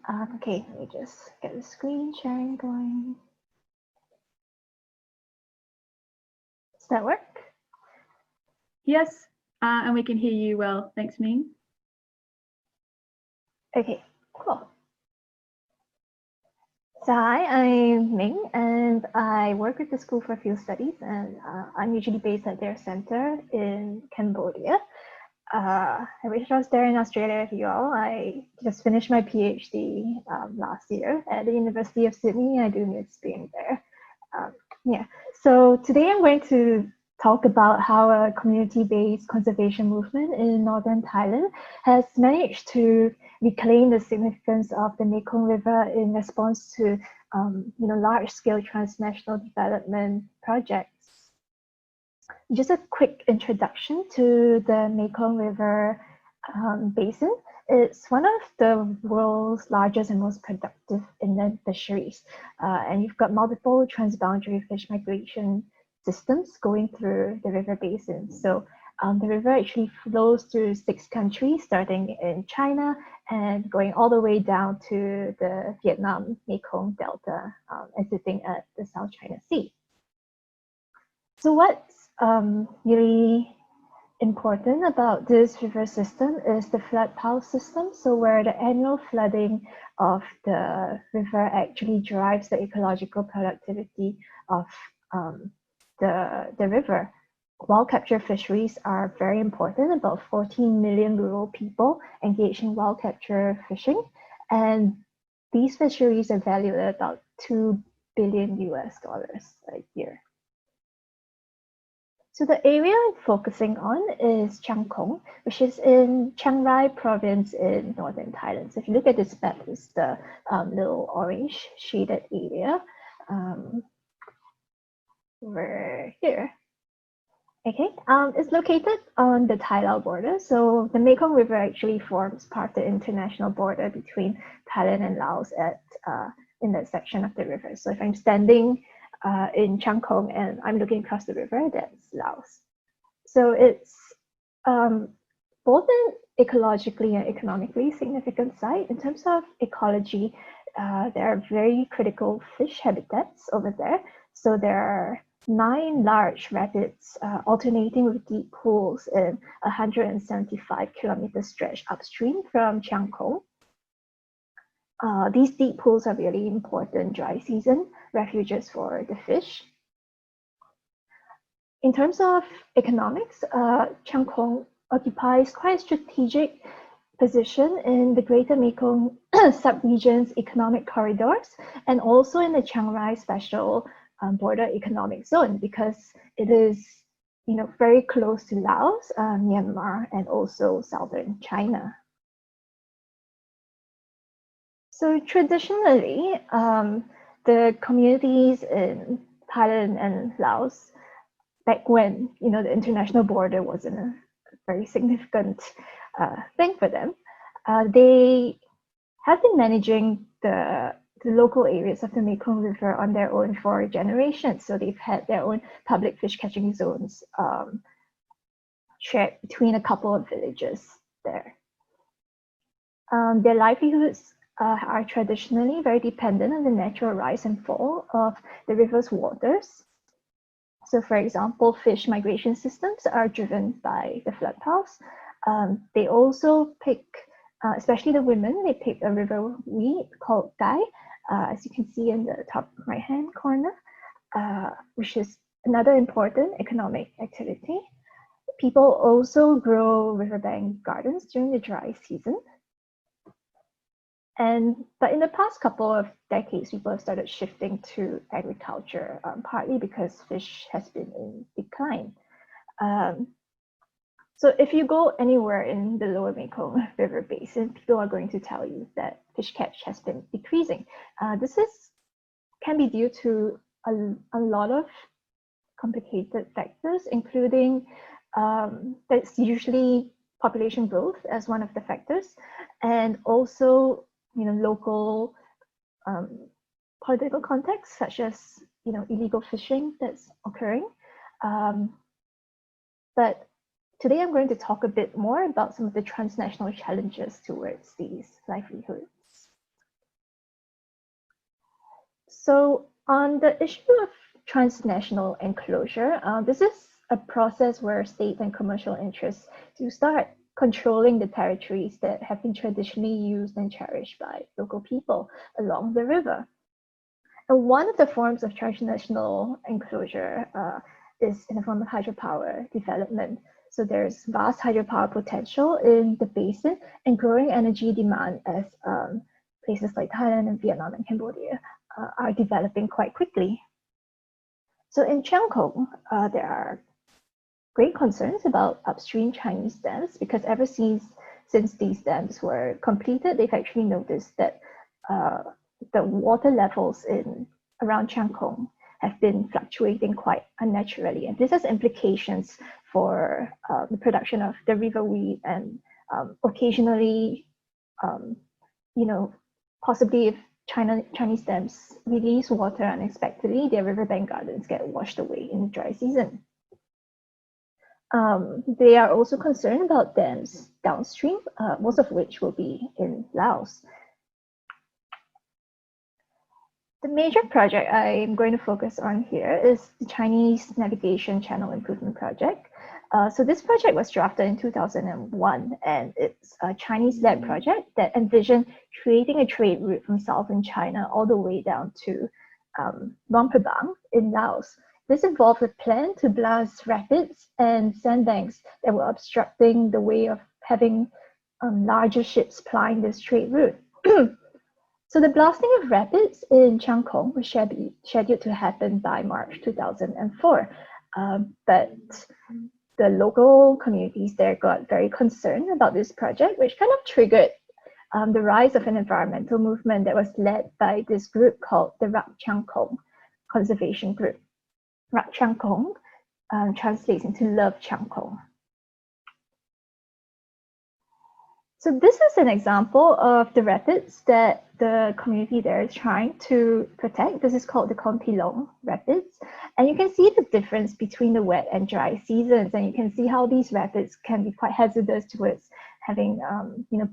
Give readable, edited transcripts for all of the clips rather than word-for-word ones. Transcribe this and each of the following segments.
everyone. Okay, let me just get the screen sharing going. Does that work? Yes, and we can hear you well. Thanks, Ming. Okay, cool. So hi, I'm Ming, and I work with the School for Field Studies, and I'm usually based at their center in Cambodia. I wish I was there in Australia with you all. I just finished my PhD last year at the University of Sydney. I do miss being there. Yeah, so today I'm going to talk about how a community-based conservation movement in northern Thailand has managed to reclaim the significance of the Mekong River in response to large-scale transnational development projects. Just a quick introduction to the Mekong River Basin. It's one of the world's largest and most productive inland fisheries. And you've got multiple transboundary fish migration systems going through the river basin. So the river actually flows through 6 countries, starting in China and going all the way down to the Vietnam Mekong Delta and sitting at the South China Sea. So what's really important about this river system is the flood pulse system. So where the annual flooding of the river actually drives the ecological productivity of the river. Wild capture fisheries are very important. About 14 million rural people engage in wild capture fishing. And these fisheries are valued at about $2 billion a year. So the area I'm focusing on is Chiang Kong, which is in Chiang Rai province in northern Thailand. So if you look at this map, it's the little orange shaded area over here. Okay, it's located on the Thai-Lao border. So the Mekong River actually forms part of the international border between Thailand and Laos in that section of the river. So if I'm standing in Chiang Kong and I'm looking across the river, that's Laos. So it's both an ecologically and economically significant site. In terms of ecology, there are very critical fish habitats over there. So there are 9 large rapids alternating with deep pools in a 175-kilometer stretch upstream from Chiang Kong. These deep pools are really important dry season refuges for the fish. In terms of economics, Chiang Kong occupies quite a strategic position in the Greater Mekong subregion's economic corridors and also in the Chiang Rai Special Border Economic Zone because it is very close to Laos, Myanmar, and also southern China. So traditionally, the communities in Thailand and Laos, back when the international border wasn't a very significant thing for them, they have been managing the local areas of the Mekong River on their own for generations. So they've had their own public fish catching zones shared between a couple of villages there. Their livelihoods are traditionally very dependent on the natural rise and fall of the river's waters. So for example, fish migration systems are driven by the flood pulse. They also pick, especially the women, they pick a river weed called gai, as you can see in the top right-hand corner, which is another important economic activity. People also grow riverbank gardens during the dry season. But in the past couple of decades, people have started shifting to agriculture, partly because fish has been in decline. So if you go anywhere in the lower Mekong River Basin, people are going to tell you that fish catch has been decreasing. This can be due to a lot of complicated factors, including that's usually population growth as one of the factors, and also local political contexts such as illegal fishing that's occurring. But today I'm going to talk a bit more about some of the transnational challenges towards these livelihoods. So on the issue of transnational enclosure, this is a process where state and commercial interests to start controlling the territories that have been traditionally used and cherished by local people along the river. And one of the forms of transnational enclosure is in the form of hydropower development. So there's vast hydropower potential in the basin and growing energy demand as places like Thailand and Vietnam and Cambodia are developing quite quickly. So in Chiang Kong, there are great concerns about upstream Chinese dams because ever since these dams were completed, they've actually noticed that the water levels in around Chiang Kong have been fluctuating quite unnaturally, and this has implications for the production of the river weed and occasionally, possibly if Chinese dams release water unexpectedly, their riverbank gardens get washed away in the dry season. They are also concerned about dams downstream, most of which will be in Laos. The major project I'm going to focus on here is the Chinese Navigation Channel Improvement Project. So this project was drafted in 2001, and it's a Chinese-led project that envisioned creating a trade route from southern China all the way down to Luang Prabang in Laos. This involved a plan to blast rapids and sandbanks that were obstructing the way of having larger ships plying this trade route. So the blasting of rapids in Chiang Kong was scheduled to happen by March 2004, but the local communities there got very concerned about this project, which kind of triggered the rise of an environmental movement that was led by this group called the Rak Chiang Kong Conservation Group. Rak Chiang Kong translates into Love Chiang Kong. So this is an example of the rapids that the community there is trying to protect. This is called the Kompilong rapids. And you can see the difference between the wet and dry seasons. And you can see how these rapids can be quite hazardous towards having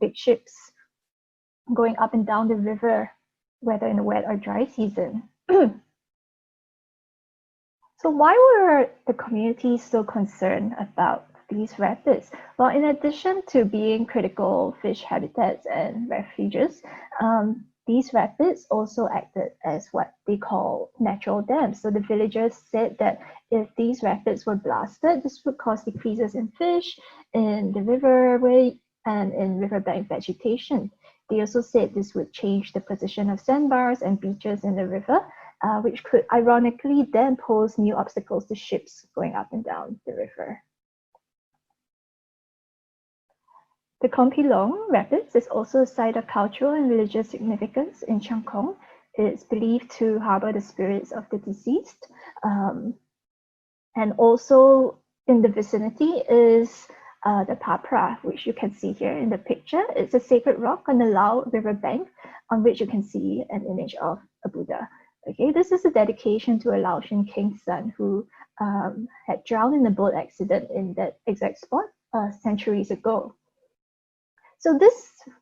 big ships going up and down the river, whether in the wet or dry season. So why were the communities so concerned about these rapids? Well, in addition to being critical fish habitats and refuges, these rapids also acted as what they call natural dams. So the villagers said that if these rapids were blasted, this would cause decreases in fish, in the riverway, and in riverbank vegetation. They also said this would change the position of sandbars and beaches in the river, which could ironically then pose new obstacles to ships going up and down the river. The Kompilong Rapids is also a site of cultural and religious significance in Chiang Kong. It's believed to harbor the spirits of the deceased. And also in the vicinity is the Papra, which you can see here in the picture. It's a sacred rock on the Lao River bank on which you can see an image of a Buddha. Okay, this is a dedication to a Laotian king's son who had drowned in a boat accident in that exact spot centuries ago. So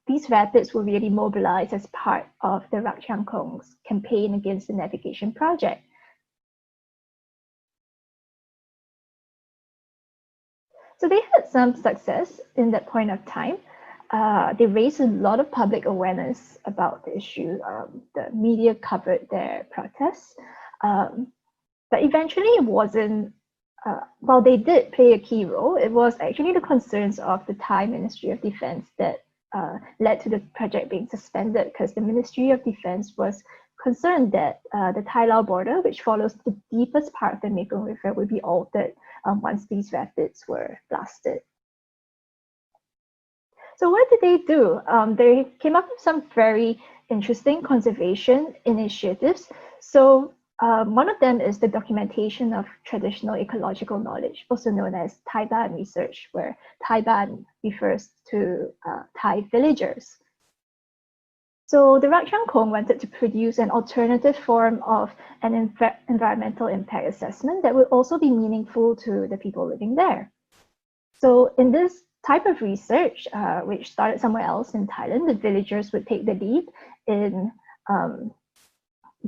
these rapids were really mobilized as part of the Rak Chiang Kong's campaign against the navigation project. So they had some success in that point of time. They raised a lot of public awareness about the issue. The media covered their protests, but eventually it wasn't, while they did play a key role, it was actually the concerns of the Thai Ministry of Defense that led to the project being suspended, because the Ministry of Defense was concerned that the Thai-Lao border, which follows the deepest part of the Mekong River, would be altered once these rapids were blasted. So what did they do? They came up with some very interesting conservation initiatives. So one of them is the documentation of traditional ecological knowledge, also known as Thai Ban research, where Thai Ban refers to Thai villagers. So the Rak Chiang Kong wanted to produce an alternative form of an environmental impact assessment that would also be meaningful to the people living there. So in this type of research, which started somewhere else in Thailand, the villagers would take the lead in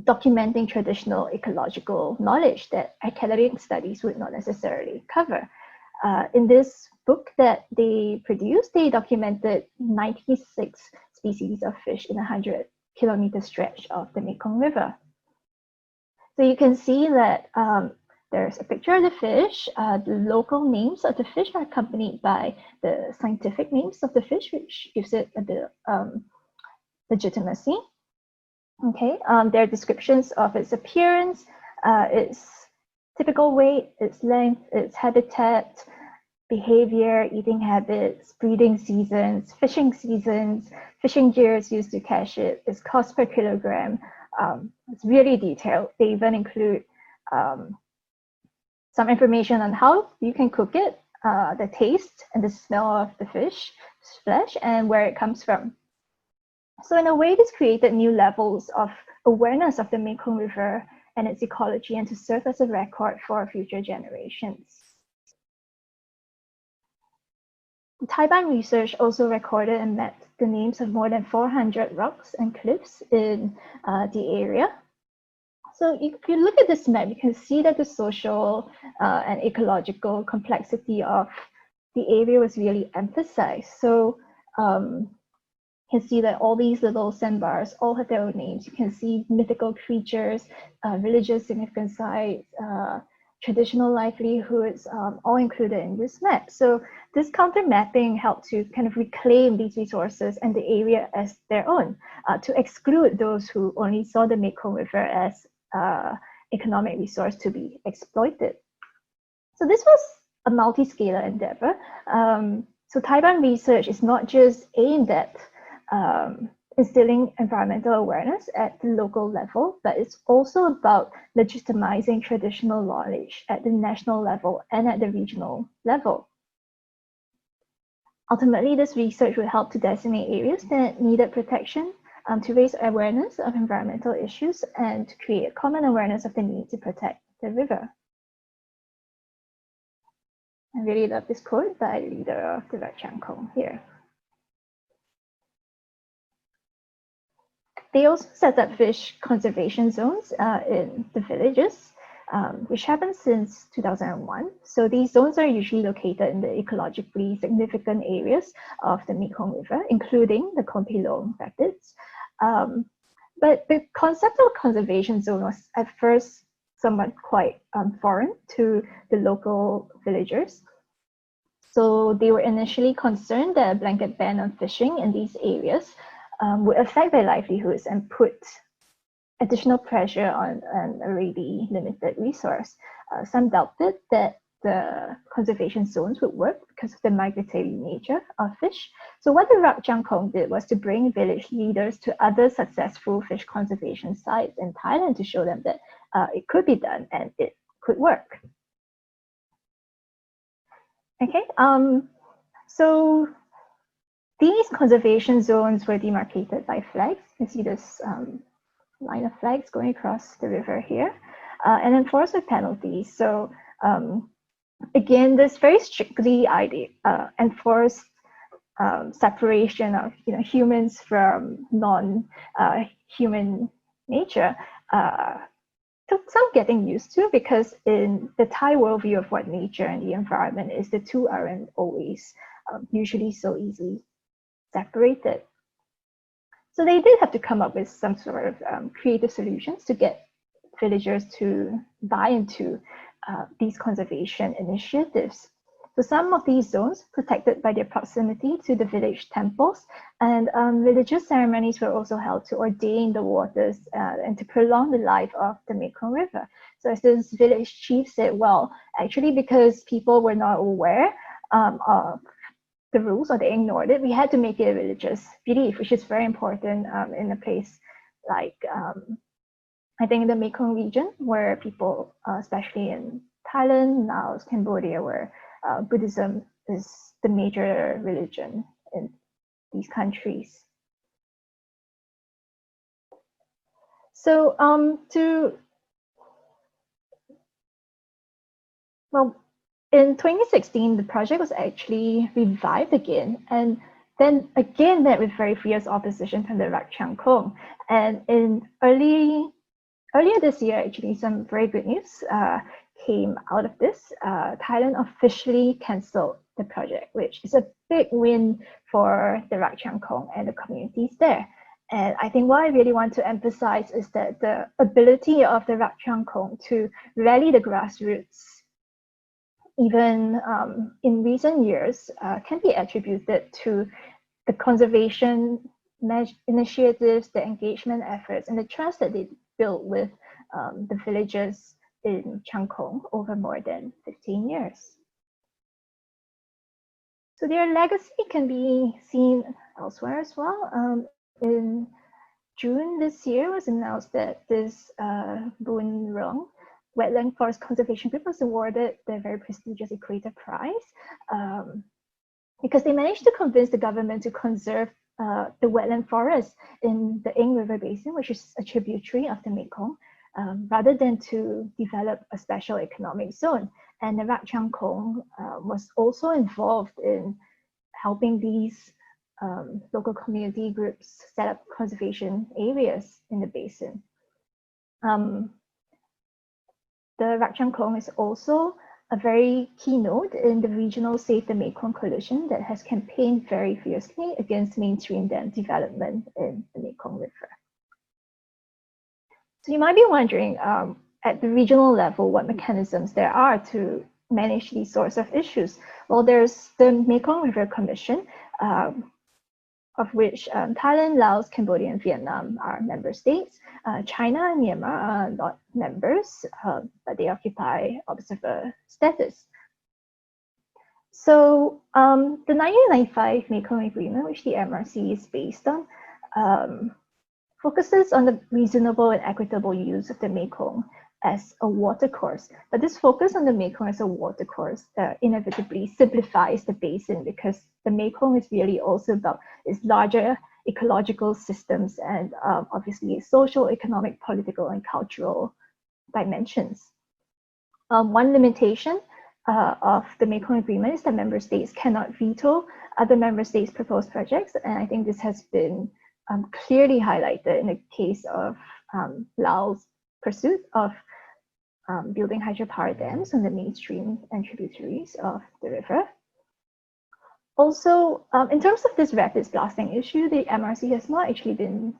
documenting traditional ecological knowledge that academic studies would not necessarily cover. In this book that they produced, they documented 96 species of fish in a 100-kilometer stretch of the Mekong River. So you can see that there's a picture of the fish. The local names of the fish are accompanied by the scientific names of the fish, which gives it a bit of legitimacy. Okay, there are descriptions of its appearance, its typical weight, its length, its habitat, behavior, eating habits, breeding seasons, fishing gears used to catch it, its cost per kilogram. It's really detailed. They even include some information on how you can cook it, the taste and the smell of the fish flesh, and where it comes from. So in a way, this created new levels of awareness of the Mekong River and its ecology, and to serve as a record for future generations. Taiwan research also recorded and mapped the names of more than 400 rocks and cliffs in the area. So if you look at this map, you can see that the social and ecological complexity of the area was really emphasized. So you can see that all these little sandbars all have their own names. You can see mythical creatures, religious significant sites, traditional livelihoods, all included in this map. So this counter mapping helped to kind of reclaim these resources and the area as their own, to exclude those who only saw the Mekong River as economic resource to be exploited. So this was a multi-scalar endeavor. So Taiwan research is not just aimed at instilling environmental awareness at the local level, but it's also about legitimizing traditional knowledge at the national level and at the regional level. Ultimately, this research will help to designate areas that needed protection, to raise awareness of environmental issues, and to create a common awareness of the need to protect the river. I really love this quote by the leader of the Chiang Kong here. They also set up fish conservation zones in the villages, which happened since 2001. So these zones are usually located in the ecologically significant areas of the Mekong River, including the Kompilong rapids. But the concept of conservation zone was at first somewhat quite foreign to the local villagers. So they were initially concerned that a blanket ban on fishing in these areas would affect their livelihoods and put additional pressure on an already limited resource. Some doubted that the conservation zones would work because of the migratory nature of fish. So what the Chiang Kong did was to bring village leaders to other successful fish conservation sites in Thailand to show them that it could be done and it could work. Okay, so these conservation zones were demarcated by flags. You can see this line of flags going across the river here, and enforced with penalties. So again, this very strictly enforced separation of humans from non-human nature took some getting used to, because in the Thai worldview of what nature and the environment is, the two aren't always usually so easily separated. So they did have to come up with some sort of creative solutions to get villagers to buy into these conservation initiatives. So some of these zones protected by their proximity to the village temples, and religious ceremonies were also held to ordain the waters and to prolong the life of the Mekong River. So as this village chief said, well, actually because people were not aware of the rules, or they ignored it, we had to make it a religious belief, which is very important in a place like I think in the Mekong region, where people, especially in Thailand, Laos, Cambodia, where Buddhism is the major religion in these countries. So in 2016, the project was actually revived again, and then again met with very fierce opposition from the Chiang Kong. And in early earlier this year, actually, some very good news came out of this. Thailand officially cancelled the project, which is a big win for the Rak Chiang Kong and the communities there. And I think what I really want to emphasize is that the ability of the Rak Chiang Kong to rally the grassroots, even in recent years, can be attributed to the conservation initiatives, the engagement efforts, and the trust that they built with the villagers in Chiang Kong over more than 15 years. So their legacy can be seen elsewhere as well. In June this year, was announced that this Boon Rong Wetland Forest Conservation Group was awarded the very prestigious Equator Prize because they managed to convince the government to conserve the wetland forest in the River Basin, which is a tributary of the Mekong, rather than to develop a special economic zone. And the Rak Chiang Kong was also involved in helping these local community groups set up conservation areas in the basin. The Rak Chiang Kong is also a very key node in the regional Save the Mekong coalition that has campaigned very fiercely against mainstream dam development in the Mekong River. So you might be wondering, at the regional level, what mechanisms there are to manage these sorts of issues. Well, there's the Mekong River Commission, of which Thailand, Laos, Cambodia, and Vietnam are member states. China and Myanmar are not members, but they occupy observer status. So the 1995 Mekong Agreement, which the MRC is based on, focuses on the reasonable and equitable use of the Mekong as a watercourse. But this focus on the Mekong as a watercourse inevitably simplifies the basin, because the Mekong is really also about its larger ecological systems and obviously social, economic, political, and cultural dimensions. One limitation of the Mekong Agreement is that member states cannot veto other member states' proposed projects, and I think this has been clearly highlighted in the case of Laos' pursuit of building hydropower dams on the mainstream and tributaries of the river. Also, in terms of this rapids blasting issue, the MRC has not actually been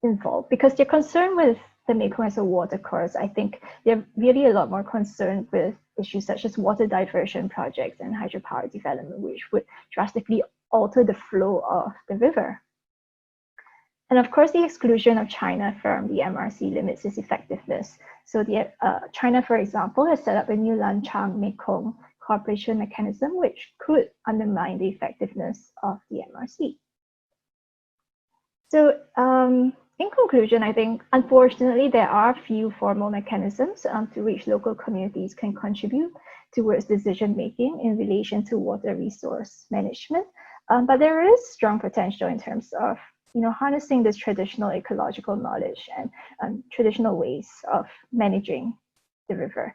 involved because they're concerned with the Mekong as a watercourse. I think they're really a lot more concerned with issues such as water diversion projects and hydropower development, which would drastically alter the flow of the river. And of course, the exclusion of China from the MRC limits its effectiveness. So China, for example, has set up a new Lan-Chang Mekong cooperation mechanism, which could undermine the effectiveness of the MRC. So in conclusion, I think, unfortunately, there are few formal mechanisms to which local communities can contribute towards decision-making in relation to water resource management. But there is strong potential in terms of harnessing this traditional ecological knowledge and traditional ways of managing the river.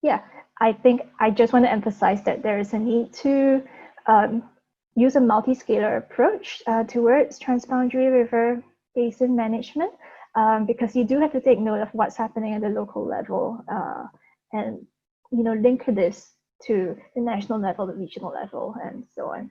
Yeah, I think I just want to emphasize that there is a need to use a multi-scalar approach towards transboundary river basin management, because you do have to take note of what's happening at the local level and link this to the national level, the regional level, and so on.